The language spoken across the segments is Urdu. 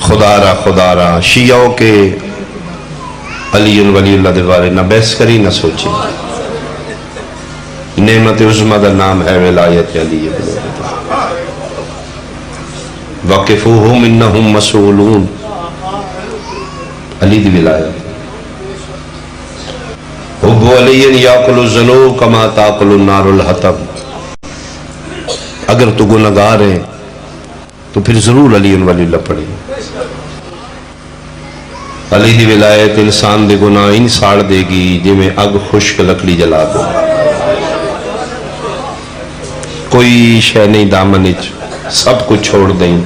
خدا را شیعوں کے علی ولی اللہ دے بارے نہ بحث کری نہ سوچی. نعمت عظمی دا نام ہے ولایت علی بن ابی طالب. وقفوہم انہم مسئولون. علی دی ولایت. حب علی یاکل الذنوب کما تاکل النار الحطب. اگر تو گناہگار ہے تو پھر ضرور علی ولی اللہ پڑھے. علی دی ولایت انسان دے گناہ ان ساڑ دے گی جی میں اگ خشک لکڑی جلا دو. کوئی شے نہیں دامن اچ سب کچھ چھوڑ دیں.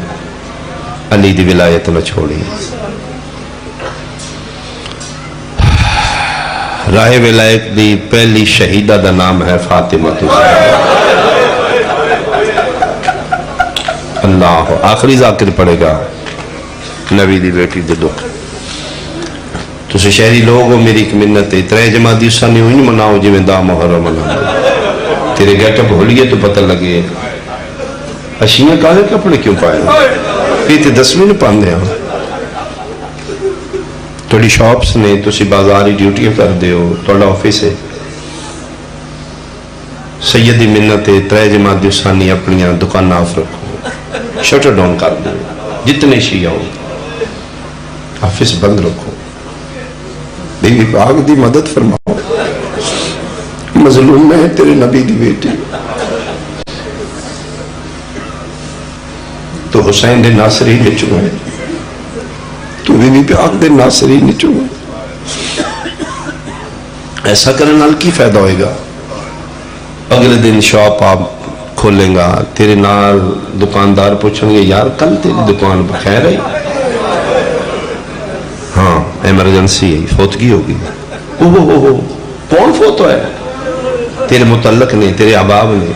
علی دی ولایت نہ چھوڑی. راہ ولایت دی پہلی شہیدہ دا نام ہے فاطمہ. اللہ آخری ذاکر پڑے گا نبی دی بیٹی دے دکھ. تُسے شہری لوگ ہو میری ایک منت ہے. ترے جمادی سانی ہوئی نہیں مناؤ جی میں دا محرم مناؤ. تیرے گیٹ اپ ہولیے تو پتہ لگے اشیاں کالے کپڑے کیوں پائے پیتے 10ویں پاندے ہیں. توڑی شاپس نے تُسی بازاری ڈیوٹی کر دے ہو. توڑا آفس ہے سیدی منت ہے. ترے جمادی سانی اپنی دکان آف رکھو. شٹر ڈاؤن کر دے. جتنے شیعہ ہو آفس بند رکھو. بی پاک دی مدد فرماؤ. مظلوم میں تیرے نبی دی بیٹی. تو حسین دے ناصری نچو ہے. تو بی پاک دے ناصری نچو ہے. ایسا کرنے نال کی فائدہ ہوئے گا؟ اگلے دن شاپ آپ کھولیں گا. تیرے نال دکاندار پوچھیں گے یار کل تیری دکان بخیر ہے؟ ہاں ایمرجنسی ہے فوتگی ہوگی. کون فوت ہے؟ تیرے متعلق نے تیرے احباب نے.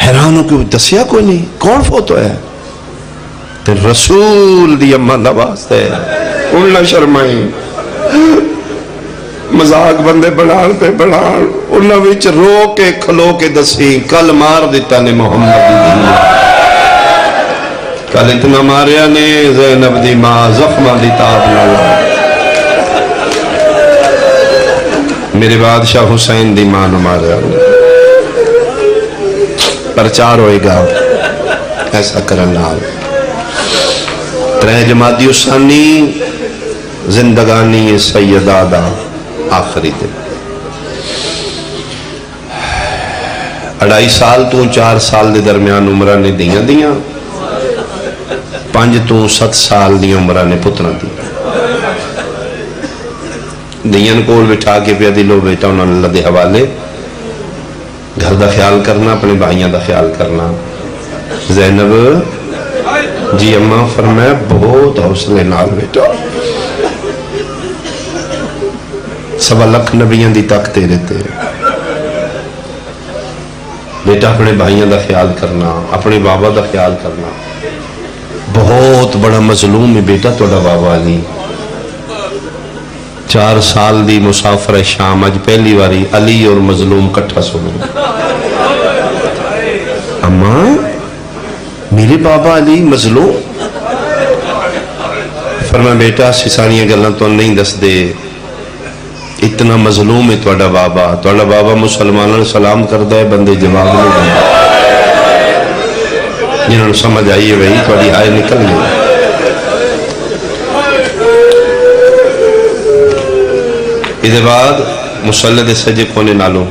حیران ہو کہ دسیا کوئی نہیں کون فوت ہے؟ تیرے رسول دی اماں نواز ہے. ان نہ شرمائیں. مزاق بندے بنان پہ بنان انہاں وچ رو کے کھلو کے دسی کل مار دیتا نے محمد دی. کل اتنا ماریا نے زینب دی ماں زخمہ دی تاب نہ. میرے بادشاہ حسین دی ماں نہ ماریا. پرچار ہوئے گا ایسا کرنا. ترے جمادی اسانی زندگانی سیدہ دا آخری دن. 2.5 سال تو 4 سال دے درمیان عمرہ نے دیاں 5 تو 7 سال دی عمرہ نے پترہ دی. دیاں کول بٹھا کے پیا دلو بیٹا انہوں نے اللہ دے حوالے. گھر دا خیال کرنا اپنے بھائیاں دا خیال کرنا. زینب جی اماں فرمایا بہت حوصلے نال بیٹا. 1.25 لاکھ نبیاں دی تک تیرے تے بیٹا. اپنے بھائیاں دا خیال کرنا اپنے بابا دا خیال کرنا. بہت بڑا مظلوم ہے بیٹا توڑا بابا علی. 4 سال دی مسافر شام اج پہلی واری علی اور مظلوم کٹھا سنو. اماں میرے بابا علی مظلوم. فرمایا بیٹا سسانیاں گلنا تو نہیں دس دے. اتنا مظلوم ہے توڑا بابا. توڑا بابا مسلمانوں سلام کردہ ہے بندے جواب نہیں دیں. جنہوں نے سمجھ آئی ہے وہی توڑی آئے نکل گئی. اس بعد مسلح دے سجے کونے نالوں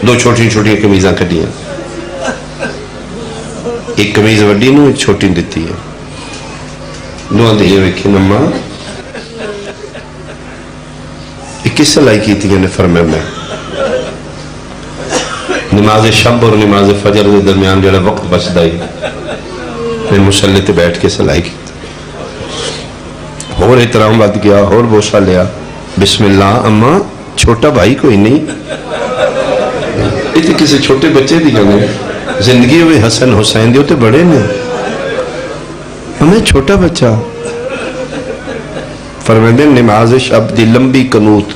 2 چھوٹی چھوٹی کمیزاں کٹیاں. ایک کمیز وڈی نو ایک چھوٹی دیتی ہے. دعا دیئے ویکھی نمہ کس سلائی کی تھی نے فرمایا میں نماز شب اور نماز فجر کے درمیان جڑا وقت بچ دائی میں مسلح تے بیٹھ کے سلائی کی. اور احترام بات کیا اور بوسا لیا. بسم اللہ. اماں چھوٹا بھائی کوئی نہیں. یہ کسی چھوٹے بچے دی گنے زندگی ہوئے حسن حسین دی ہوتے بڑے نے. ہمیں چھوٹا بچہ فرمائے نماز شب دی لمبی قنوت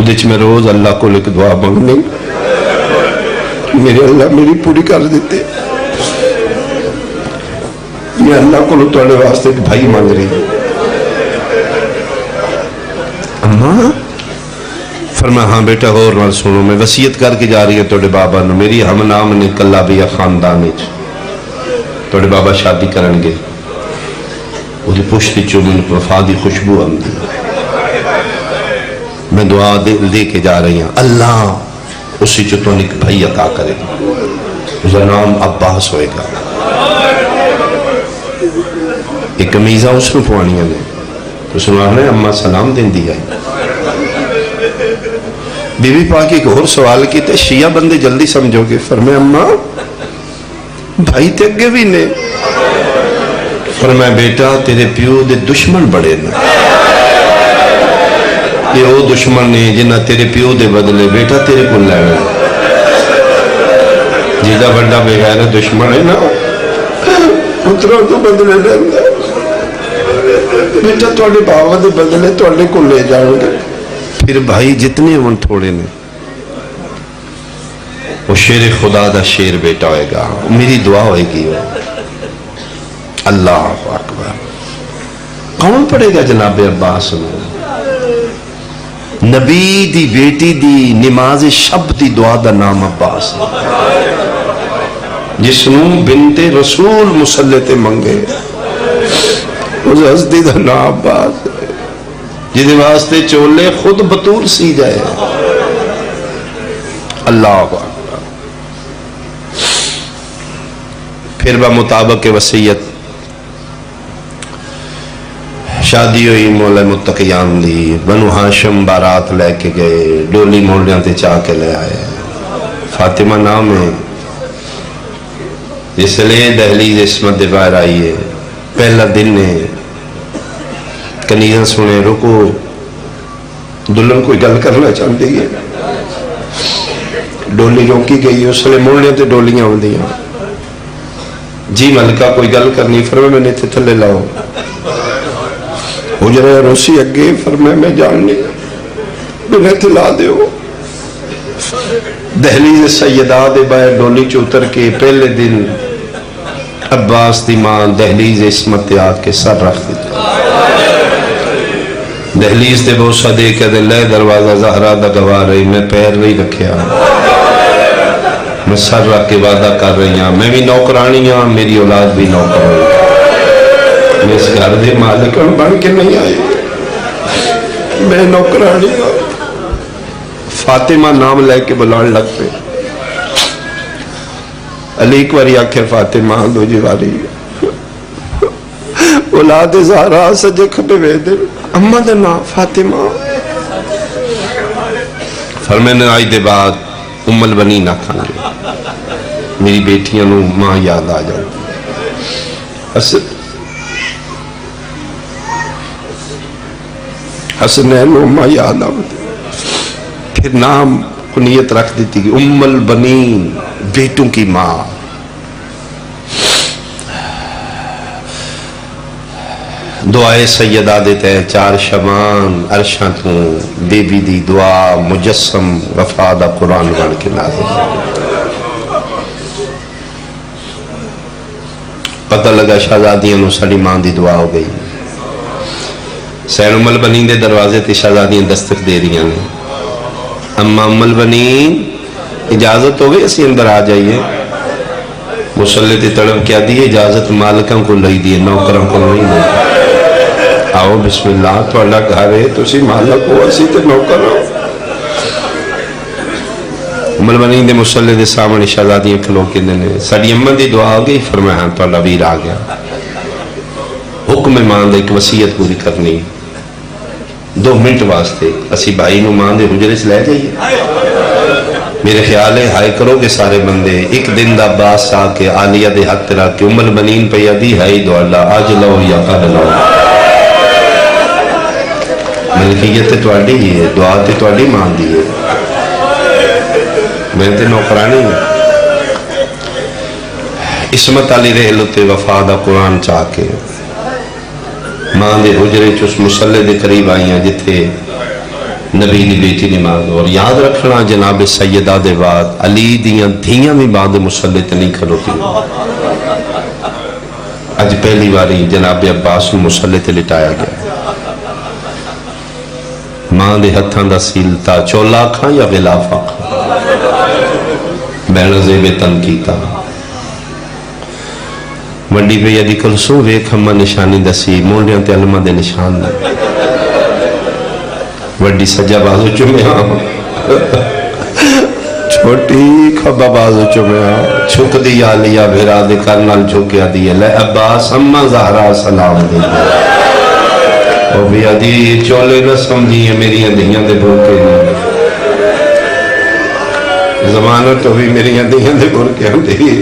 دیچ میں روز اللہ کو لکھ دعا مانگنے میرے اللہ میری پوری کر دیتے. میں اللہ کو تھوڑے واسطے ایک بھائی مانگ رہی ہوں. اماں فرمایا ہاں بیٹا اور نال سنو، میں وصیت کر کے جا رہی ہوں تھوڑے بابا نو، میری ہم نام نے کلا بھی خاندان وچ تھوڑے بابا شادی کرن گے، وہی پشتی چوں مینوں وفا دی خوشبو آندی، میں دعا دے کے جا رہی ہوں اللہ اسی چوں تو ایک بھائی عطا کرے گا، اس کا نام عباس ہوئے گا. ایک قمیضہ اس نے پوانیاں نے تو سنانا ہے اماں سلام دین دیا ہے. بی بی پاک ایک اور سوال کیتے شیعہ بندے جلدی سمجھو گے. فرمایا اماں بھائی تے اگے بھی نے. فرمایا بیٹا تیرے پیو دے دشمن بڑے نے، یہ وہ دشمن نے جنہ تیرے پیو دے بدلے بیٹا تیرے کو لینا، جیدہ بڑا بغیر دشمن ہے نا پتروں تو بدلے لینا بیٹا تھوڑے بابا دے بدلے تھوڑے کو لے جاؤ گے. پھر بھائی جتنے ان تھوڑے نے وہ شیر خدا دا شیر بیٹا ہوئے گا، میری دعا ہوئے گی. اللہ اکبر. کون پڑھے گا جناب عباس نے؟ نبی دی بیٹی دی نماز شب دی دعا دا نام عباس جس نو بنت رسول مسلط منگے اس ہستی دا نام عباس جدے واسطے چولے خود بطول سی جائے. اللہ اکبر. پھر بمطابق وصیت شادی ہوئی مولا متقیان دی. بنو ہاشم بارات لے کے گئے، ڈولی مولیاں تے چاہ کے لے آئے. فاطمہ نام ہے جس لئے دہلیز عصمت دے باہر آئی ہے. پہلا دن ہے کنیزاں سنے رکو دلہن کوئی گل کرنا چاہتی ہے. ڈولی روکی گئی اس لئے مولیاں تے ڈولیاں ہوں دیاں. جی ملکہ کوئی گل کرنی. فرمایا میں نے تے تھلے لاؤ. حجرہ روسی اگے. فرمایا میں جاننی میں تے لا دیو. دہلیز سیدہ دے باہر ڈولی چوتر کے پہلے دن عباس دی ماں دہلیز عصمت آ کے سر رکھ دیتا. دہلیز دے بوسہ دے کے دے لے دروازہ زہرا دا گوا رہی. میں پیر نہیں رکھیا، میں سر رکھ کے وعدہ کر رہی ہوں میں بھی نوکرانی ہوں، میری اولاد بھی نوکر ہوئی. میں اس گھر دے مالکن بن کے نہیں آئی، میں نوکرانی ہوں. فاطمہ نام لے کے بلان لگ پہ. علی ایک واری آکھے فاطمہ دو جی واری اولاد زہرا سجے کھبے ویدے اماں دے نام فاطمہ. فرمینے آئی دے بعد ام البنین نہ کھانگے، میری بیٹیاں نو ماں یاد آ جاؤ. حسنین نو ماں یاد آؤ. پھر نام کنیت رکھ دیتی کہ ام البنین بیٹوں کی ماں. دعائے سیدہ دیتے ہیں چار شمان عرشاں تو بی بی دی دعا مجسم وفا دا قرآن بن کے نازل. پتہ لگا شہزادیاں نو ساڑی ماں دی دعا ہو گئی. سین ام البنین دے دروازے تے شہزادیاں دستک دے رہی ہیں. اما ام البنین اجازت ہو گئی اسی اندر آ جائیے. مسلط تڑپ کیا دی اجازت مالکوں کو لئی دی نوکروں کو نہیں دی. آؤ بسم اللہ تو اللہ گھر ہے تو اسی مالک ہو اسی تے نوکر ہو. ام البنین دے مسلط دے سامنے شہزادیاں کھلو کے دینے ساڑی اماں دی دعا ہو گئی. فرمایا ہاں تو اللہ ویر آ گیا. حکم مان دے ایک وصیت پوری کرنی 2 منٹ واسطے اسی بھائی نو مان دے حجرے سے لے جائیے. میرے خیال ہے ہائے کرو گے سارے بندے. ایک دن دا باس آ کے آلیہ دے حق تیرا کہ ام البنین پہ یدی ہائی دو اللہ آج لو یا قد لو. ملکیت تو اڈی ہی ہے، دعا تو اڈی مان دی ہے، میں تے نوکرانی ہوں. عصمت علی رہلو تے وفا دا قرآن چاہ کے ماں دے حجرے چس مسلح دے قریب آئی ہیں جتھے نبی دی بیٹی نماز. اور یاد رکھنا جناب سیدہ دے بعد علی دیاں دھیاں بھی بعد مسلح تے نہیں کھلوتی. اج پہلی باری جناب عباس نو مسلے تے لٹایا گیا. ماں دے ہتھاں دا سیلتا چولا کھاں یا غلاف آکھاں بہن زیب تن کیتا. وڈی بھئی دی کلثوم ویکھ ہمہ نشانی دسی مونڈیاں تے علمہ دے نشان دے. وڈی سجا بازو چومیا چھوٹی کھبا بازو چومیا چھک دیا لیا بھیرا دے کرنال چھکیا دیا لے عباس اممہ زہرہ سلام دے. او بھی آدھی چولے رسم دیئے میری اندھیاں دے بھوکے نہیں زمانہ تو بھی میری اندھیاں دے بھوکے نہیں.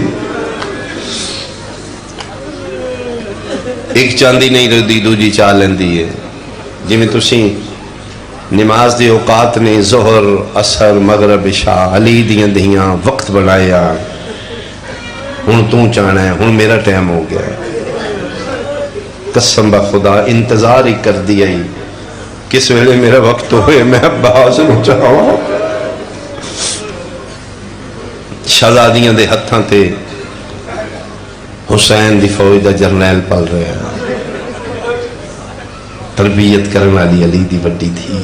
ایک چاندی نہیں ردی دوجی چالن دیئے جی میں تسی نماز دی اوقات نے ظہر عصر مغرب عشاء علی دیاں دیاں وقت بنایا. ہن تو چاہنا ہے ہن میرا ٹائم ہو گیا. قسم بخدا انتظار ہی کر دیا ہی کس ویلے میرا وقت ہوئے میں عباس نو چاہوں. شہزادیاں دے ہتھاں تے حسین دی فوج دا جرنیل پال رہے ہیں. تربیت کرنے والی علی دی وڈی تھی.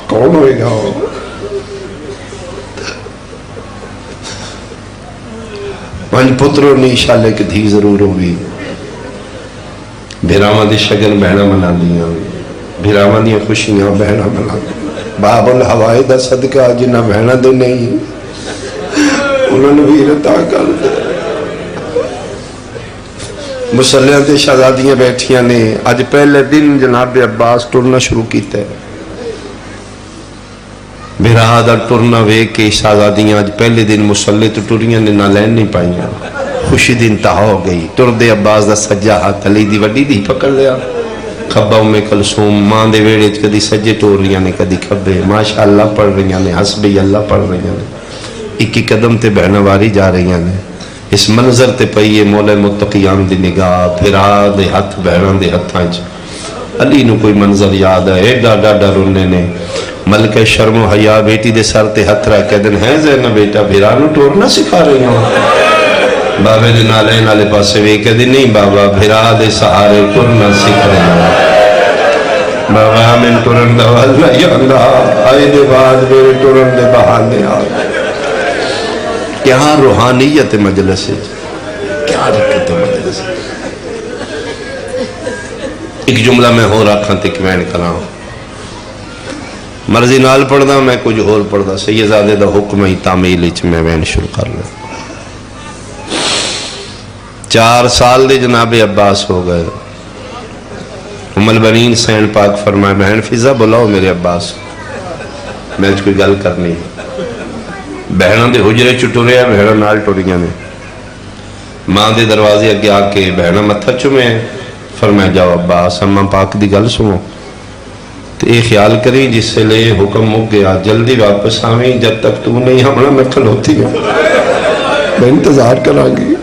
کون ہوئے گا پانچ پتروں نے شالے کی دھی ضرور ہوئی. بھیراواں دی شگن بہنا منا دیاں بھیراواں دی خوشیاں بہنا منا. باب الحوائے دا صدقہ جنہ بہنا دے نہیں انہوں نے بھی رتا کر دے. مسلیاں تے شہزادیاں بیٹھیاں نے آج پہلے دن جناب عباس ٹرنا شروع کیتا ہے. بھرا ٹرنا وے کے شہزادیاں آج پہلے دن مسلے تو ٹریاں نے نہ لین نہیں پائیاں. خوشی دی انتہا ہو گئی. ٹر دے عباس دا سجا ہاتھ علی دی وڈی دی پکڑ لیا. کھبا ام کلثوم ماں دے ویڑے کدی سجے ٹور رہیاں نے کدی کھبے ماشاءاللہ پڑھ رہیاں نے حسبی اللہ پڑھ رہیاں نے. ایک قدم تے بہنا واری جا رہیاں نے. اس منظر تے پئیے مولا متقیان دی نگاہ بھرا دے ہاتھ بہنان دے ہتھاں چ. علی نو کوئی منظر یاد ہے ایڈا ڈاڈا رونے نے ملکہ شرم و حیا بیٹی دے سر تے ہتھ رکھ کے دن ہے زینب بیٹا بھرا نو ٹورنا سکھا رہی ہوں. بابے دے نالے نالے پاسے وے کہ دن نہیں بابا بھرا دے سہارے ٹورنا سکھ رہی ہوں. بابا ہمیں ٹورن دا واللہ یا اللہ آئے دے بعد میرے ٹورن دے بہانے آئے. کیا روحانیت مجلس ہے کیا رکھتے مجلس ہے. ایک جملہ میں ہو رکھا تھے کہ میں نے کہا مرضی نال پڑھ دا میں کچھ اور پڑھ دا سیدزادے دا حکم ہی تعمیل اچھ میں وین شروع کر لیں. 4 سال دے جناب عباس ہو گئے. ام البنین سین پاک فرمائے بہن فضا بلاؤ میرے عباس میں کوئی گل کرنی. بہنوں دے حجرے چٹورے ہیں بہنوں نال ٹوریاں نے. ماں دے دروازے اگے آ کے بہنوں متھا چومے فرمایا جاؤ عباس اماں پاک دی گل سنو تو یہ خیال کری جس سے لے حکم مک گیا جلدی واپس آویں جب تک تو نہیں ہمنا میں کھلوتی ہوں میں انتظار کرا گی.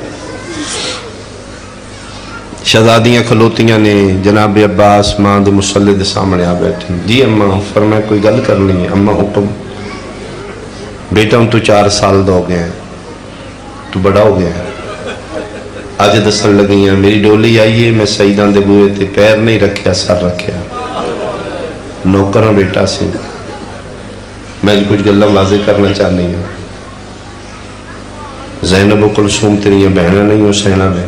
شہزادیاں کھلوتیاں نے جناب عباس ماں دے مسلے دے سامنے آ بیٹھے. جی اماں فرمایا کوئی گل کرنی ہے. اماں حکم بیٹا ہم تو 4 سال دا ہو گئے ہیں تو بڑا ہو گیا ہے. آج دسن لگی ہیں میری ڈولی آئیے میں سیدان دے بوئے تھے پیر نہیں رکھیا سر رکھیا نوکروں بیٹا سے. میں کچھ گلہ واضح کرنا چاہنی ہوں. زینب و کلثوم تیری بہنیں نہیں ہو سینہ میں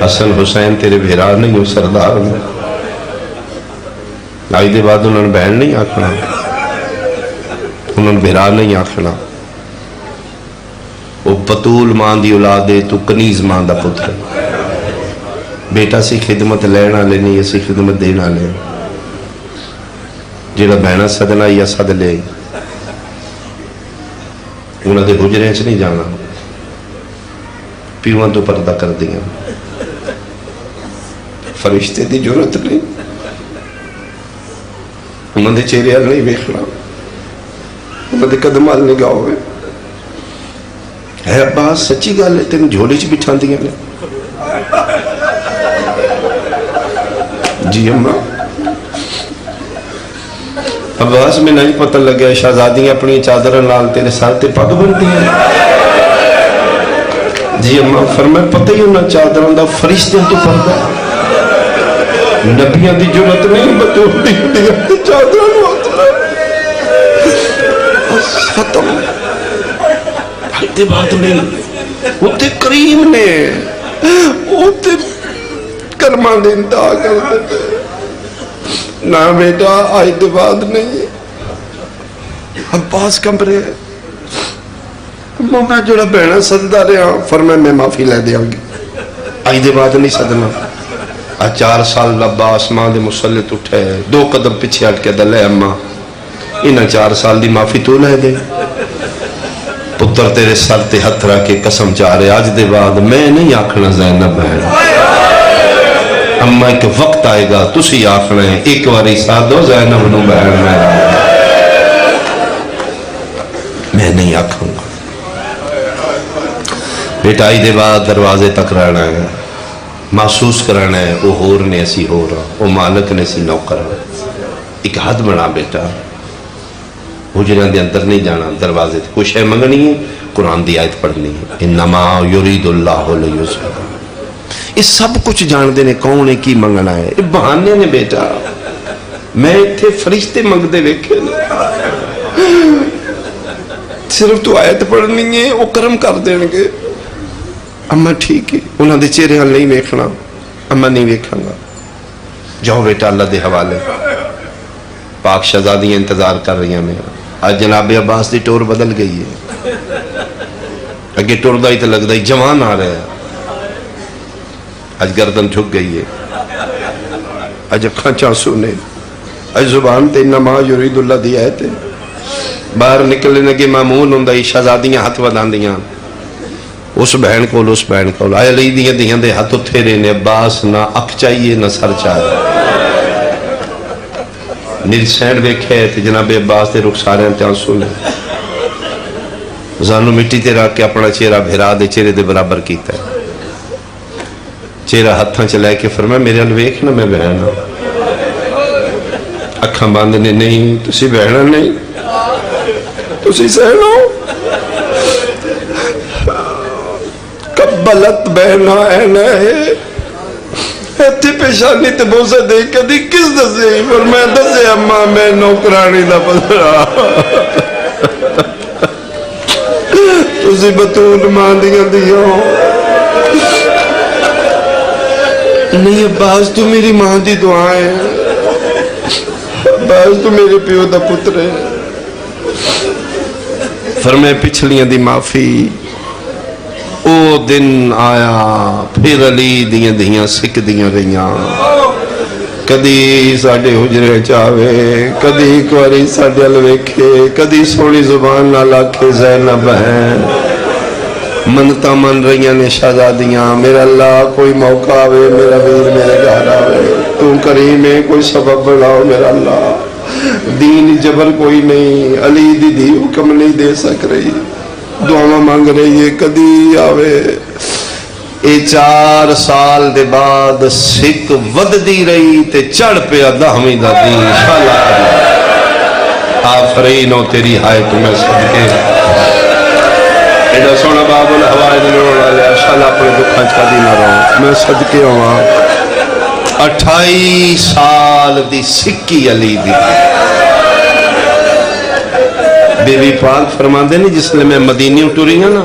حسن حسین تیرے بھیرا نہیں ہو سردار میں. آئی دے بعد انہوں نے بہن نہیں آکھنا انہوں نے بھیرا نہیں آکھنا. وہ پتول ماں دی اولادے تو کنیز ماں دا پتر بیٹا سی خدمت لینا لینی اسی خدمت دینا لے. جیڑا بہنہ صدنا یا صد لے انہوں دے حجریں سے نہیں جانا پیوان تو پردہ کر دیا. فرشتے دی جرت نہیں انہوں دے چہرے حال نہیں بیکھنا انہوں دے قدمال نگاہ ہوئے. ہے عباس سچی گال ہے تین جھولی چی بٹھان دیا نے. جی اماں عباس میں نہیں پتہ لگیا شہزادیاں اپنی چادر لال تیرے ساتھ پگ بنتی ہیں. جی اماں فرمایا پتہ ہی انہاں چادروں دا فرشتیاں تو پردہ نبیاں دی جرت نہیں بطول دی چادروں ہوتا ختم حد بات نہیں ہوتے کریم نے ہوتے کرما دی انتہا کر دیتے نہ بیٹا آج دی بات نہیں عباس کمرے میں جڑا بہنا سجدہ رہا فرمایا میں معافی لے دیا گی آج دی بات نہیں سدنا 4 سال عباس ماں دے مسلط اٹھے 2 قدم پیچھے ہٹ کے دلے اماں انہاں 4 سال دی معافی تو لے دے پتر تیرے سر تے ہتھ رکھ کے قسم چاہ رہے آج دے بعد میں نہیں آکھنا زینب بہن اما ایک وقت آئے گا تسی آکھنا ہے ایک واری ساتھ دو زینب نو بہن میں نہیں آکھوں گا بیٹا آئی دے بعد دروازے تک رہنا ہے محسوس کرنا ہے وہ ہور نے اسی ہو رہا وہ مالک نے اسی نوکر ایک حد بنا بیٹا حجران دے اندر نہیں جانا دروازے تھے کوئی شے منگنی ہے قرآن دی آیت پڑھنی ہے انما یرید اللہ لیذہب اس سب کچھ جان دینے کون ہے کی منگنا ہے یہ بہانے نے بیٹا میں تھے فرشتے منگ دے ویکھے صرف تو آیت پڑھنی ہے وہ کرم کر دیں گے اما ٹھیک ہے انہاں دے چہرے ہل نہیں ویکھنا اما نہیں ویکھاں گا جاؤ بیٹا اللہ دے حوالے پاک شہزادیاں انتظار کر رہی ہیں میرا آج جناب عباس دی ٹور بدل گئی ہے اگے ٹور دا ہی تو لگ دا ہی جوان آ رہا ہے آج گردن جھک گئی ہے آج اکھاں چانسو نے آج زبان تے انما یرید اللہ دی آیت ہے باہر نکلنے لگے معمول ہوں دائی شہزادیاں ہاتھ ودان دیاں اس بہن کو آئے علی دیاں دیاں دے ہاتھ اتھے رہے نے عباس نہ اکھ چاہیے نہ سر چاہیے نیل سینڈ بیکھے تھے جناب عباس دے رخسارے ہیں تیانسو نے زانو مٹی تے رکھ کے اپنا چہرہ بھیرا دے چہرے دے برابر کیتا ہے چہرہ ہتھاں چلائے کے فرمایا میرے الویکھ نہ میں بہن اکھاں باندھنے نہیں تسی بہنہ نہیں تسی سہنو قبلت بہنہ اینا ہے ایتھی پیشانی تے بوسے دے کدی کس دسے پر میں دسے اماں میں نوکرانی دا پدرا تسی بطول ماں دیا دیو نہیں عباس تو میری ماں دی دعائیں عباس تو میرے پیو دا پتر ہے فرمائے پچھلیاں دی معافی او دن آیا پھر علی دیاں دیاں سکھ دیاں رہیاں کدی ساڑھے حجرے چاہوے کدی کواری ساڑھے الویکھے کدی سونی زبان نہ لاکھے زینب بہن منتا من رہیاں نے شہزادیاں میرا اللہ کوئی موقع آوے میرا ویر میرے گھر آوے تو کریم ہے کوئی سبب بڑھاؤ میرا اللہ دین جبر کوئی نہیں علی دی دی حکم نہیں دے سک رہی دعا مانگ رہی ہے کدی آوے اے 4 سال دے بعد سکھ ود دی رہی تے چڑھ پہ دہمی دا دین شالا آفرینوں تیری ہائے تمہیں صدقے ایڈا سونا باب الہوائے دنوں والے شالا اپنے دکھا چکا دینا رہا میں صدقے ہوا 28 سال دی سکی علی دی بی بی پاک فرما دے نہیں جس لئے میں مدینی اٹھوری ہوں نا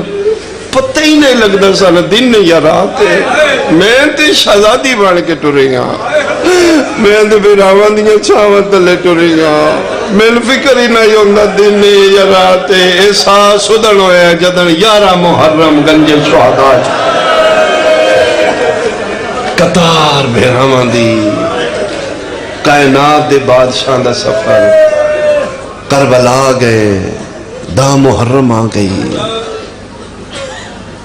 پتہ ہی نہیں لگتا سالا دن یا رات ہے میں تے شہزادی بڑھ کے ٹوری ہوں میں تے بیراوان دیا چھاوت لے ٹوری ہوں میں فکر ہی نہیں ہوندہ دن یا رات ہے احساس ادھن ہویا جدن 11 محرم گنج شہدہ قطار بیراوان دی کائنات دے بادشاہ دا سفر کربلا گئے دا محرم آ گئی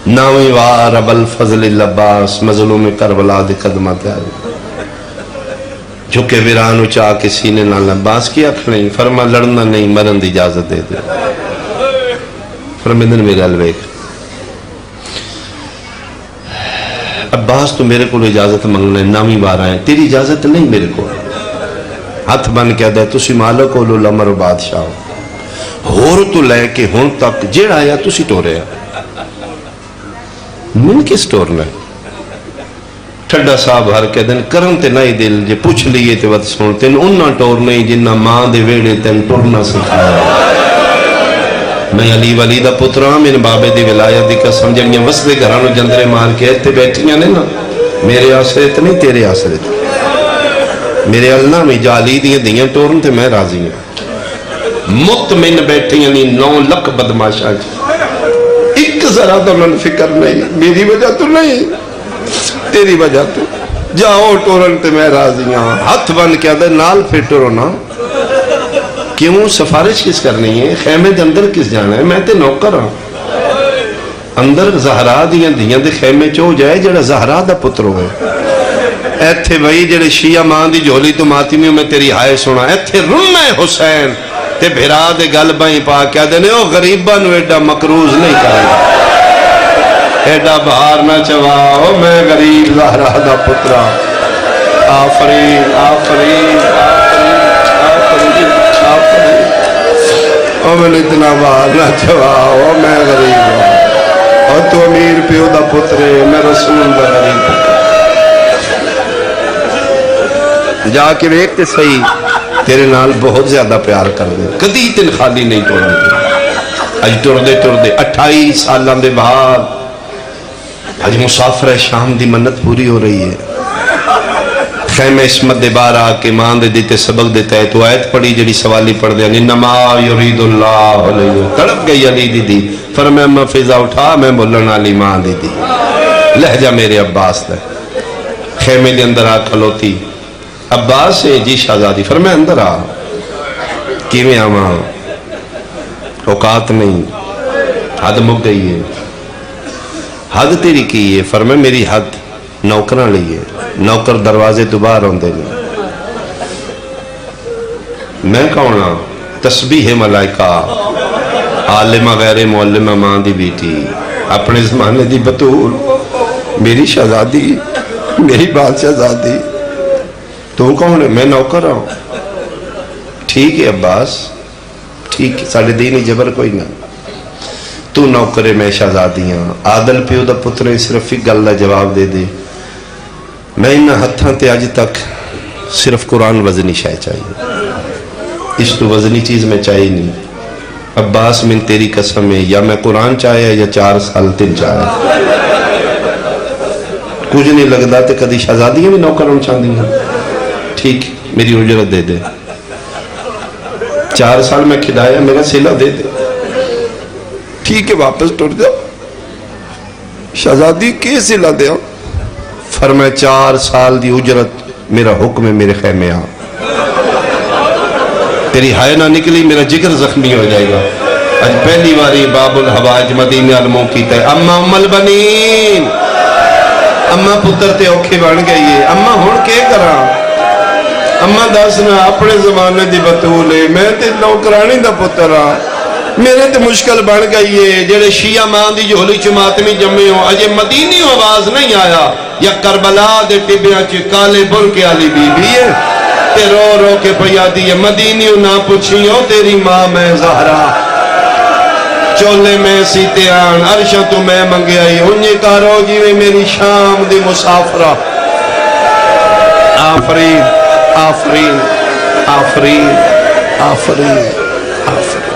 ناویں وار ابو الفضل العباس مظلوم کربلا دے قدمات آئے جھکے ویرانو چاہ کے سینے نال عباس کی اکھ نہیں فرما لڑنا نہیں مرن دی اجازت دے دے فرمیدن میرے الویک عباس تو میرے کو اجازت منگنا ناویں وار آئے تیری اجازت نہیں میرے کو ہاتھ بن کے دے تسی مالک ہو الامر و بادشاہ ہور تو لے کے ہون تک جیڑ آیا تسی تو رہا من کس ٹورنا ٹھڈا صاحب ہر کے دن کرن تے نہیں دل جے پوچھ لیے تے وقت سن تین انہاں ٹور نہیں جنہ ماں دے ویڑے تین ٹورنا سکھایا میں علی ولی دا پتر ہاں میرے بابے دی ولایت دی قسم جڑیاں وسدے گھرانوں جندرے مار کے تے بیٹھیاں نے نا میرے آسرت نہیں تیرے آسرت میرے اللہ میں جالی دیاں دیاں ٹورن تے میں راضی ہوں مطمئن بیٹھیاں نہیں 9 لکھ بدماشاں ایک ذرا تو انہوں فکر نہیں میری وجہ تو نہیں تیری وجہ تو جاؤ ٹورن تے میں راضی ہوں ہاتھ بن کے آدھے نال پھر ٹورنا کیوں سفارش کس کرنی ہے خیمے دے اندر کس جانا ہے میں تے نوکر ہوں اندر زہرا دیاں دیاں دے خیمے چو جائے جڑا زہرا دا پتر ہوئے ایتھے بھائی جڑے شیعہ ماں دی جھولی تو ماتمیوں میں تیری ہائے سنا ایتھے رن حسین تے بھرا دے گل بائیں پا کیا دینے او غریبہ نو ایڈا مقروض نہیں کریں ایڈا بہار نہ چواؤ میں غریب زہرا دا پترہ آفرین آفرین آفرین آفرین او میں اتنا بہار نہ چواؤ میں غریب ہوں اور تو امیر پیو دا پترے میں رسول دا غریب پتر جا کے ایک تے صحیح تیرے نال بہت زیادہ پیار کر دے کدی تن خالی نہیں ٹور دے اج ٹور دے 28 سالان دے بعد اج مسافر شام دی منت پوری ہو رہی ہے خیمہ اسمت دے بار آ کے ماں دے دیتے سبق دیتا ہے تو آیت پڑھی جڑی سوالی پڑھ دے انما یرید اللہ علیہ تڑپ گئی علی دی دی فرمایا میں فضا اٹھا میں بولن علی ماں دی دی لہجہ میرے عباس دے خیمے دے اندر آ کھلوتی عباس سے جی شہزادی فرمایا اندر آ کیویں آواں اوقات نہیں حد مک گئی ہے حد تیری کی ہے فرمایا میری حد نوکراں لئی ہے نوکر دروازے تو باہر ہوندے نہیں میں کون ہاں تسبیح ملائکہ عالمہ غیر معلمہ ماں دی بیٹی اپنے زمانے دی بطول میری شہزادی میری بات شہزادی تو کون ہے میں نوکر ہوں ٹھیک ہے عباس ٹھیک ہے ساڑھے دینی جبر کوئی نہ تو نوکر ہے میں شہزادیاں عادل پیو دا پترے صرف ایک گل دا جواب دے دے میں انہا ہتھاں تے آج تک صرف قرآن وزنی شاہ چاہیے اس تو وزنی چیز میں چاہیے نہیں عباس من تیری قسم ہے یا میں قرآن چاہے یا 4 سال تن چاہے کچھ نہیں لگتا تے کدی شہزادیاں بھی نوکروں چاہتی ہیں ٹھیک میری اجرت دے دے 4 سال میں کھدایا میرا سیلہ دے دے ٹھیک ہے واپس ٹوٹ جاؤ شہزادی کی سیلہ دے فرمایا 4 سال دی اجرت میرا حکم ہے میرے خیمے آ تیری ہائے نہ نکلی میرا جگر زخمی ہو جائے گا آج پہلی باری باب الحواج مدینہ علموں کی تے اما ام البنین اما پتر تے اوکھے بن گئی ہے اما ہون کے کرا اما داسنا اپنے زمانے دی بطولے میں تے نوکرانی دا پتر ہاں میرے تے مشکل بن گئی ہے جڑے شیعہ ماں دی جھولی چماتمی جمعے ہوں اجے مدینی آواز نہیں آیا یا کربلا دے ٹبیاں چے کالے بر کے علی بی بی ہے تے رو رو کے پیا دیئے مدینیوں نہ پوچھیوں تیری ماں میں زہرا چولے میں سیتے آن عرشہ تو میں منگے آئی انجی کارو جی میں میری شام دی مسافرہ آفرین آفرین آفرین آفرین آفرین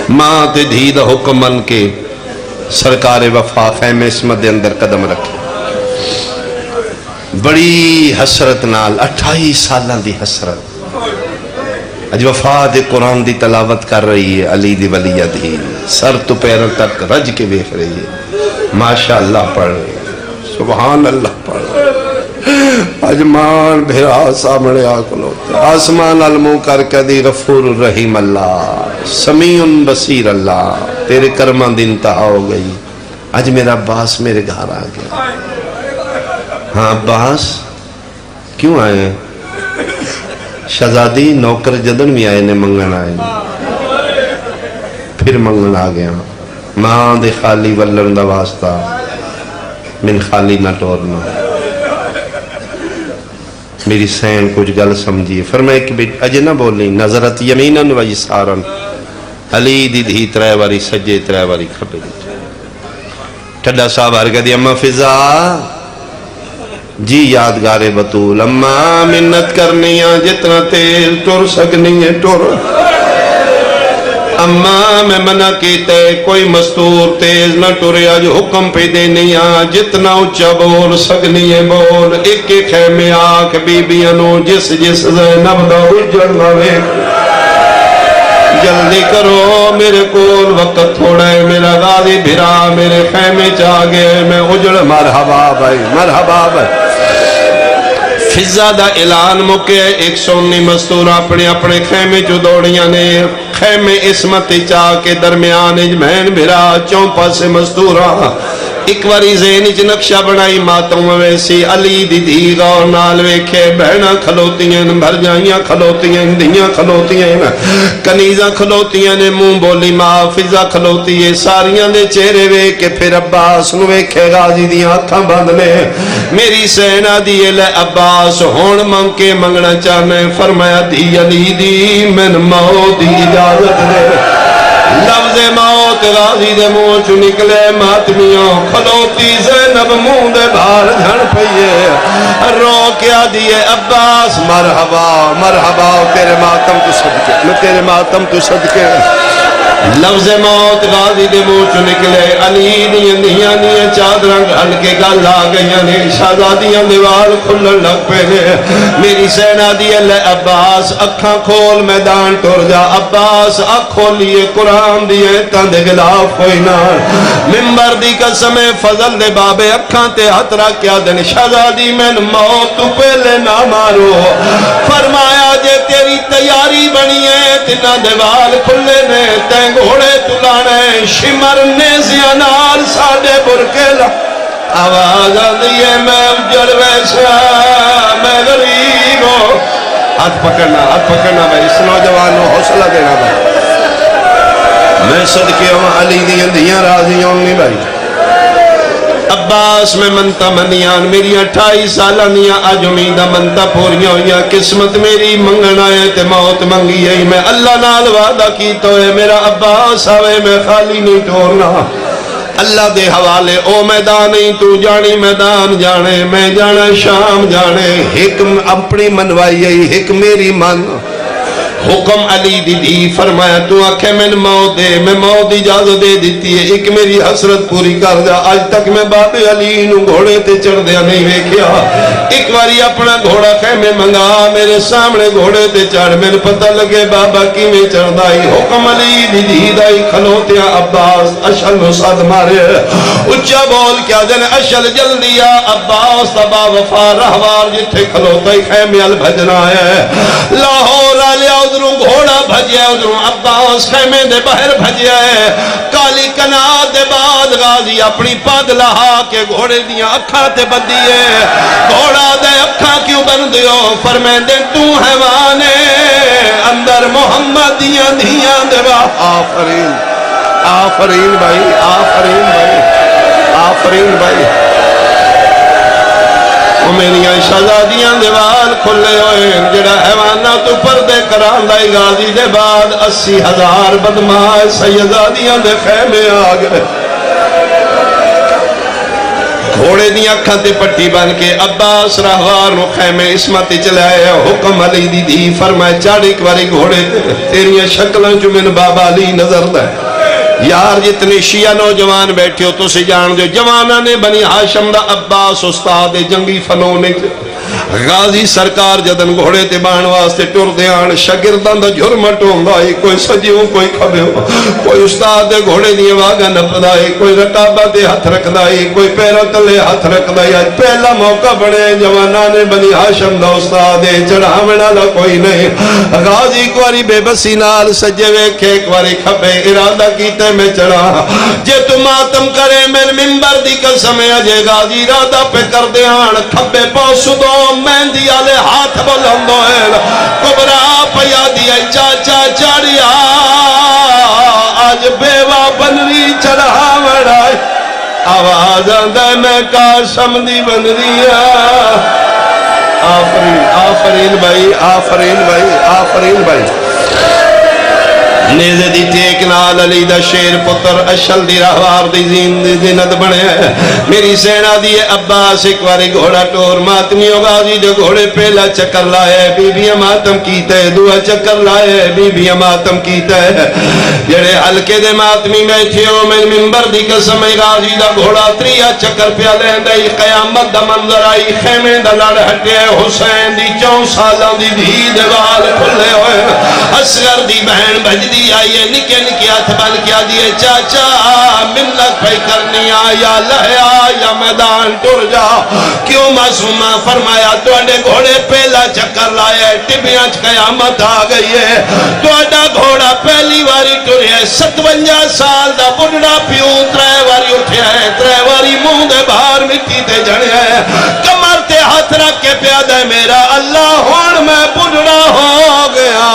ماں تے دھی دا حکم من کے سرکار وفا خیمے اسمت دے اندر قدم رکھے بڑی حسرت نال 28 سالان دی حسرت اج وفا دے قرآن دی تلاوت کر رہی ہے علی دی ولیہ دی سر تو پیر تک رج کے بیخ رہی ہے ماشاءاللہ پڑھ رہی ہے سبحان اللہ پڑھ رہی ہے اج مان بھیرا سامنے آکلو آسمان علموں کر کے دی غفور الرحیم اللہ سمیع بصیر اللہ تیرے کرمان دی انتہا ہو گئی اج میرا عباس میرے گھر آ گیا ہاں عباس کیوں آئے شہزادی نوکر جدن بھی آئے نے منگن آئے پھر منگن آ گیا ماں دے خالی ولن دا واسطہ من خالی نہ ٹورنا میری سین کچھ گل سمجھیے فرمائے کہ اجے نہ بولیں نظرت یمیناً و یسارن علی دی دھی 3 واری سجے 3 واری کھبے ٹھڈا صاحب ہر کہہ دی اما فضا جی یادگار بطول اما منت کرنی ہے جتنا تیز ٹر سکنی ہے ٹر اما میں منع کیتے کوئی مستور تیز نہ ٹریا جو حکم پہ دینی ہے جتنا اچھا بول سکنی ہے بول ایک ایک ہے میں آنکھ بی بیانو جس جس زینب دا اجڑنا ویک جلدی کرو میرے کول وقت تھوڑا ہے میرا غازی بھرا میرے خیمے چاگے میں اجڑ مرحبا بھائی مرحبا بھائی فضا دا اعلان مکے 119 مستور اپنے اپنے خیمے جو دوڑیاں نے خیمے اسمت چاہ کے درمیان اجمین بھرا چونپا سے مستورا ایک واری ذہنی چ نقشہ بنائی ماتوں ویسی علی دی دھی غور نال ویکھے بہنا کھلوتیاں بھر جائیاں کھلوتیاں دیاں کھلوتیاں کنیزاں کھلوتیاں نے منہ بولی ماں فضا کھلوتی ہے ساریاں دے چہرے ویکھے پھر عباس نو ویکھے غازی دیاں اکھاں بند نے میری سینا دیے لے عباس ہون منگ کے منگنا چاہنے فرمایا دی علی دی من موت دی اجازت دے لفظ موت غازی دے منہ چو نکلے ماتمیوں کھلوتی زینب منہ دے بھار جھن پئیے رو کیا دیے عباس مرحبا مرحبا تیرے ماتم تو صدقے میں تیرے ماتم تو صدقے لفظ موت غازی دے منہ چو نکلے علی دیاں چادران گھل کے گل آ گئیاں نے شہزادیاں دیوال کھلن لگ پہ نے میری سینا دیے لے عباس اکھاں کھول میدان ٹر جا عباس اکھ کھولیے قرآن دیے تند غلاف کوئی نہ ممبر دی قسم فضل دے بابے اکھاں تے ہتھ رکھیا دن شہزادی میں موت تو پہلے نہ مارو فرمایا جے تیری تیاری بنی ہے تینا دیوال کھلے نے تین گھوڑے تلانے شمر نے زیانال ساڑے برکیلا آواز آدھئے میں اجڑ ویسا میں غریب ہوں ہاتھ پکڑنا بھائی اس نوجوان کو حوصلہ دینا بھائی میں صدقے ہوں علی دیاں راضی ہوں نہیں بھائی عباس میں منتا منیان میری 28 سالہ نیا آج امیدہ منتا پوریاں ہویا قسمت میری منگنا ہے تے موت منگی ہے میں اللہ نال وعدہ کی تو ہے میرا عباس آوے میں خالی نہیں ٹورنا اللہ دے حوالے او میدان نہیں تو جانی میدان جانے میں جانا شام جانے حکم اپنی منوائی ہے حکم میری من حکم علی دی دی فرمایا تو آنکھیں میں موت دے میں موت اجازت دے دیتی ہے ایک میری حسرت پوری کر جا آج تک میں باب علی نو گھوڑے تے چڑھ دیا نہیں ویکھیا ایک باری اپنا گھوڑا خیمے منگا میرے سامنے گھوڑے تے چڑھ میں پتہ لگے بابا کی میں چڑھ دائی حکم علی دی دی دائی کھلوتیا عباس اشل نو صد مارے اچھا بول کیا جن اشل جلدی آ عباس تبا وفا رہوار جتھے کھلوتا ہی خیمے البھجنا ہے لاہور آلیا ادھروں گھوڑا بھجیا ادھروں عباس خیمے دے باہر بھجیا ہے کالی کنات دے بعد غازی اپنی پاد لہا کے گھوڑے دیاں اکھاں تے بدیے گھوڑا دے اکھاں کیوں بن دیو فرمائیں دے تو حیوانے اندر محمد دیاں دے با آفرین آفرین بھائی آفرین بھائی آفرین بھائی میریاں شہزادیاں دیوال کھلے ہوئے جڑا حیوانہ تو پردے کران دائی غازی دے بعد 80,000 بدمائے سیدادیاں دے خیمے آ گئے گھوڑے دیاں کھاتے پٹی بن کے عباس راہوار نو خیمے اسمت چلائے حکم علی دی دی فرمائے چاڑی کواری گھوڑے تیریاں شکلیں جو من بابا علی نظر دے یار جتنے شیعہ نوجوان بیٹھے ہو تو سے جان دے جوانہ نے بنی ہاشم دا عباس استاد جنگی فنونے غازی سرکار جدن گھوڑے تے بان واسطے ٹر دیان شاگردان دا جھرمٹ ہوندائی کوئی سجیوں کوئی کھبیوں کوئی استاد دے گھوڑے دیئے واگا نپدائی کوئی رکابہ دے ہاتھ رکھدائی کوئی پیرہ تلے ہاتھ رکھدائی آج پہلا موقع بڑے جوانہ نے بنی ہاشم دا استاد چڑھامنا لا کوئی نہیں غازی کواری بے بسی نال سجے ویکھے کواری کھبے ارادہ کیتے میں چڑھا جے تو ماتم کرے میں منبر دی قسم اجے غازی ارادہ پہ کر دیان کھبے پاسو دو مہندی آلے ہاتھ بلندو ہے کبرا پیا دیا چاچا چاڑیا آج بیوہ بنری چڑھا مڑائی آواز آندہ میں کاشم دی بن ریا آفرین آفرین بھائی آفرین بھائی آفرین بھائی نیزے دی ٹیک نال علی دا شیر پتر اشل دی راہوار دی زینت بنے. میری سینہ دی عباس ایک واری گھوڑا ٹور ماتمیوں غازی جو گھوڑے پہلا چکر لائے بی بی ماتم کیتا ہے دعا چکر لائے بی بی ماتم کیتا ہے. جڑے حلقے دے ماتمی بیٹھے ہو میں منبر دی قسم غازی دا گھوڑا تریا چکر پیا لیندے قیامت دا منظر آئی خیمے دا لڑ ہٹے حسین دی 4 سالاں دی دھی دے وال کھلے ہوئے اصغر دی بہن بھجدی آئیے نکے نکے ہاتھ بل کیا دیئے چاچا منت پہ کرنی آیا لہیا یا میدان ٹر جا کیوں معصومہ فرمایا توڑے گھوڑے پہلا چکر لائے ٹبیاں قیامت آ گئی ہے توڑا گھوڑا پہلی واری ٹر ہے 57 سال دا بڑھڑا پیوں 3 واری اٹھے ہے 3 واری منہ دے باہر مٹی تے جڑے ہے کمر تے ہاتھ رکھ کے پیادہ ہے میرا اللہ ہون میں بڑھڑا ہو گیا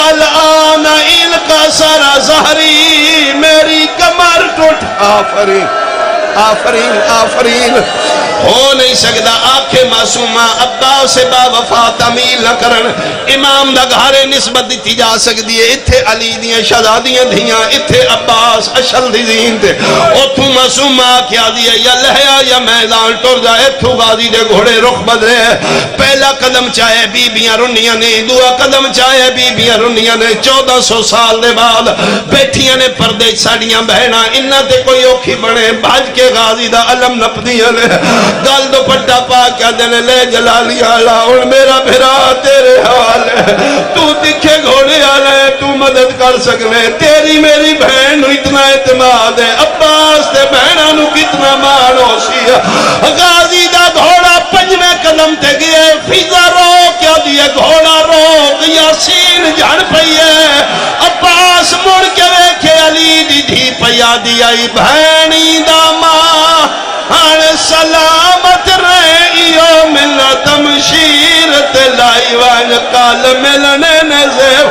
الان ان کا سارا ظہری میری کمر ٹوٹ آفرین آفرین آفرین ہو نہیں سکتا آنکھیں معصومہ عباس سے با وفا تعمیل نہ کرن امام دا گھارے نسبت دیتی جا سکتی ہے اتھے علی دیاں شہزادیاں دھیاں اتھے عباس اشل دی دین تے اتھو معصومہ کیا دیا یا لہیا یا میدان ٹر جائے اتھو غازی دے گھوڑے رخ بدلے پہلا قدم چاہے بی بیاں رنیاں نے دعا قدم چاہے بی بیاں رنیاں نے 1400 سال دے بعد بیٹھیاں نے پردے ساڑیاں بہنا انہاں تے کوئی اوکھی بنے بھاج کے غازی دا علم نپدیاں نے گل دو پٹا پا کیا دینے لے جلالی آلہ اور میرا بھرا تیرے حوالے تو دکھے گھوڑے آلے تو مدد کر سکنے تیری میری بہن اتنا اعتماد ہے عباس تے بہنہ نو کتنا مانو سی غازی دا گھوڑا 5ویں قدم تے گئے فیضا رو کیا دیئے گھوڑا روک یاسین جھڑ پئیے عباس مڑ کے ویکھے علی دی دھی پیا دیائی بہنی دا ماں ہر سلامت رہیو ملت مشیرت لائی وان کال ملنے نزیو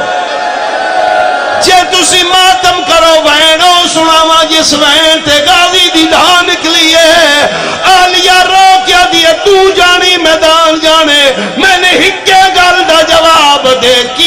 جے تسی ماتم کرو وینو سناما جس وین تے غازی دی دھا نکلی ہے آلیا رو کیا دیئے تو جانی میدان جانے میں نے ہکے گل دا جواب دے کی